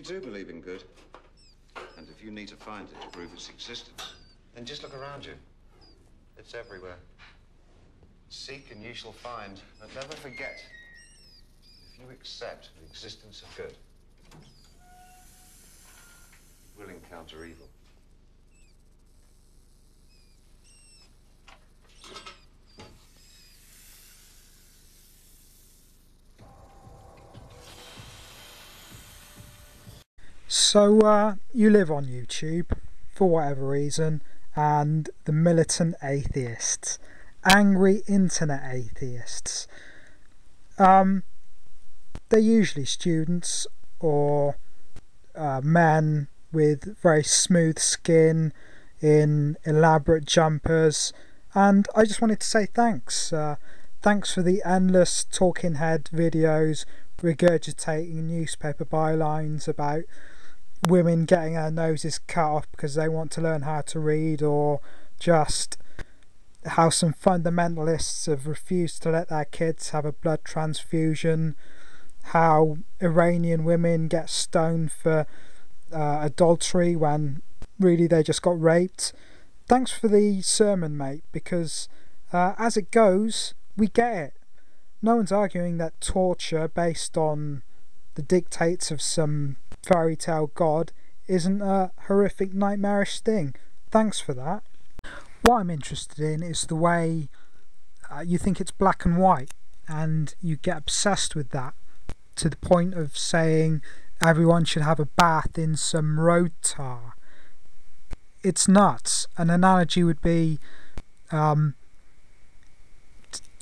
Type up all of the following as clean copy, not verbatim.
you do believe in good, and if you need to find it to prove its existence, then just look around you. It's everywhere. Seek and you shall find, but never forget, if you accept the existence of good, you will encounter evil. So you live on YouTube for whatever reason, and the Militant Atheists, angry internet atheists, they're usually students or men with very smooth skin in elaborate jumpers, and I just wanted to say thanks. Thanks for the endless talking head videos regurgitating newspaper bylines about women getting their noses cut off because they want to learn how to read, or just how some fundamentalists have refused to let their kids have a blood transfusion, how Iranian women get stoned for adultery when really they just got raped. Thanks for the sermon, mate, because as it goes, we get it. No one's arguing that torture based on the dictates of some fairy tale god isn't a horrific, nightmarish thing. Thanks for that. What I'm interested in is the way you think it's black and white, and you get obsessed with that to the point of saying everyone should have a bath in some road tar. It's nuts. An analogy would be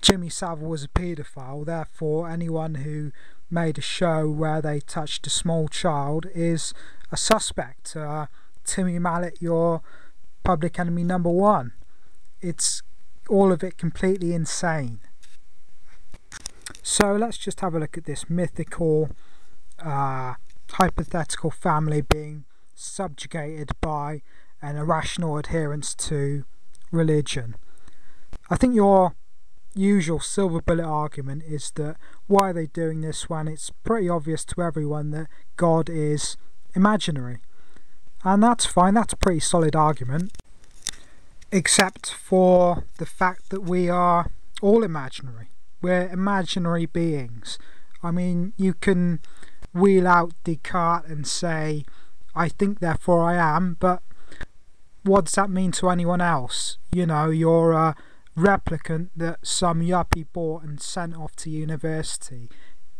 Jimmy Savile was a paedophile, therefore anyone who made a show where they touched a small child is a suspect. Timmy Mallet, your public enemy number one. It's all of it completely insane. So let's just have a look at this mythical, hypothetical family being subjugated by an irrational adherence to religion. I think your usual silver bullet argument is that why are they doing this when it's pretty obvious to everyone that God is imaginary? And that's fine, that's a pretty solid argument, except for the fact that we are all imaginary. We're imaginary beings. I mean, you can wheel out Descartes and say, I think therefore I am, but what does that mean to anyone else? You know, you're a replicant that some yuppie bought and sent off to university.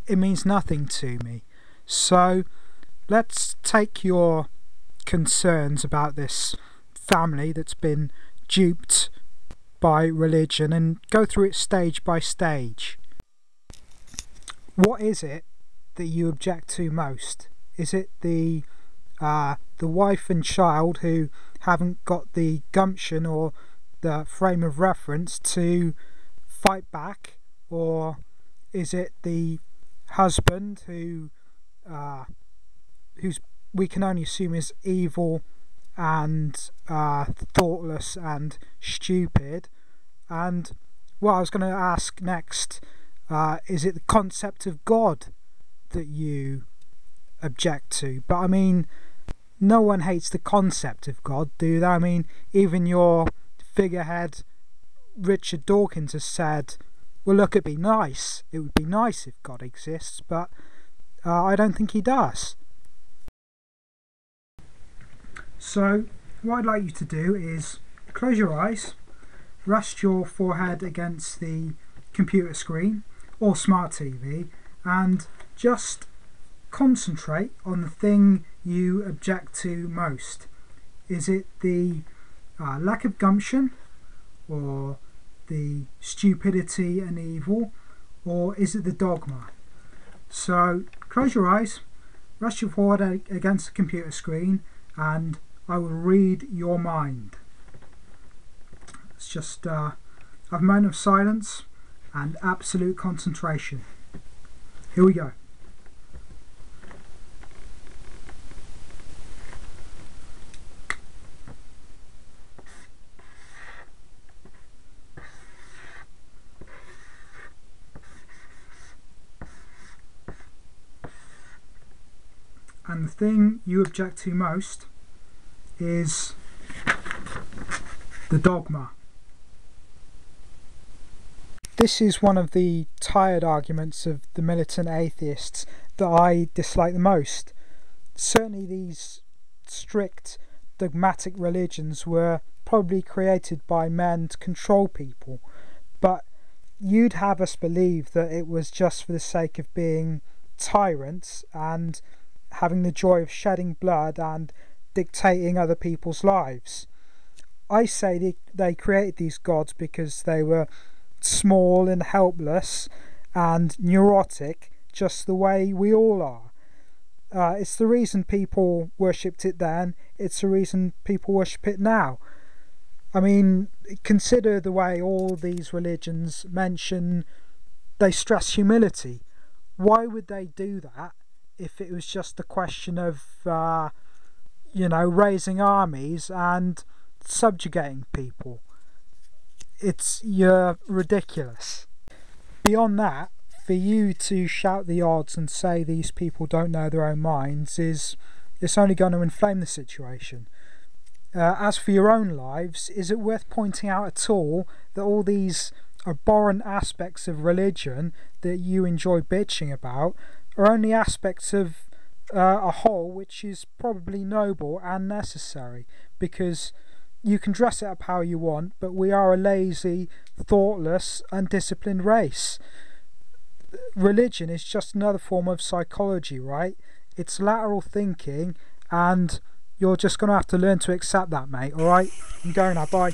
It means nothing to me. So let's take your concerns about this family that's been duped by religion and go through it stage by stage. What is it that you object to most? Is it the wife and child who haven't got the gumption or the frame of reference to fight back, or is it the husband who's we can only assume is evil and thoughtless and stupid? And what I was going to ask next, is it the concept of God that you object to? But I mean, no one hates the concept of God, do they? I mean, even your figurehead Richard Dawkins has said, well, look, it'd be nice, it would be nice if God exists, but I don't think he does. So what I'd like you to do is close your eyes, rest your forehead against the computer screen or smart TV, and just concentrate on the thing you object to most. Is it the lack of gumption, or the stupidity and evil, or is it the dogma? So close your eyes, rest your forehead against the computer screen, and I will read your mind. It's just have a moment of silence and absolute concentration. Here we go. And the thing you object to most is the dogma. This is one of the tired arguments of the militant atheists that I dislike the most. Certainly these strict dogmatic religions were probably created by men to control people, but you'd have us believe that it was just for the sake of being tyrants and having the joy of shedding blood and dictating other people's lives. I say they created these gods because they were small and helpless and neurotic, just the way we all are. It's the reason people worshipped it then, it's the reason people worship it now. I mean, consider the way all these religions they stress humility. Why would they do that if it was just a question of raising armies and subjugating people? You're ridiculous. Beyond that, for you to shout the odds and say these people don't know their own minds it's only going to inflame the situation. As for your own lives, is it worth pointing out at all that all these abhorrent aspects of religion that you enjoy bitching about are only aspects of a whole which is probably noble and necessary? Because you can dress it up how you want, but we are a lazy, thoughtless, undisciplined race. Religion is just another form of psychology, right? It's lateral thinking, and you're just going to have to learn to accept that, mate, alright? I'm going now, bye.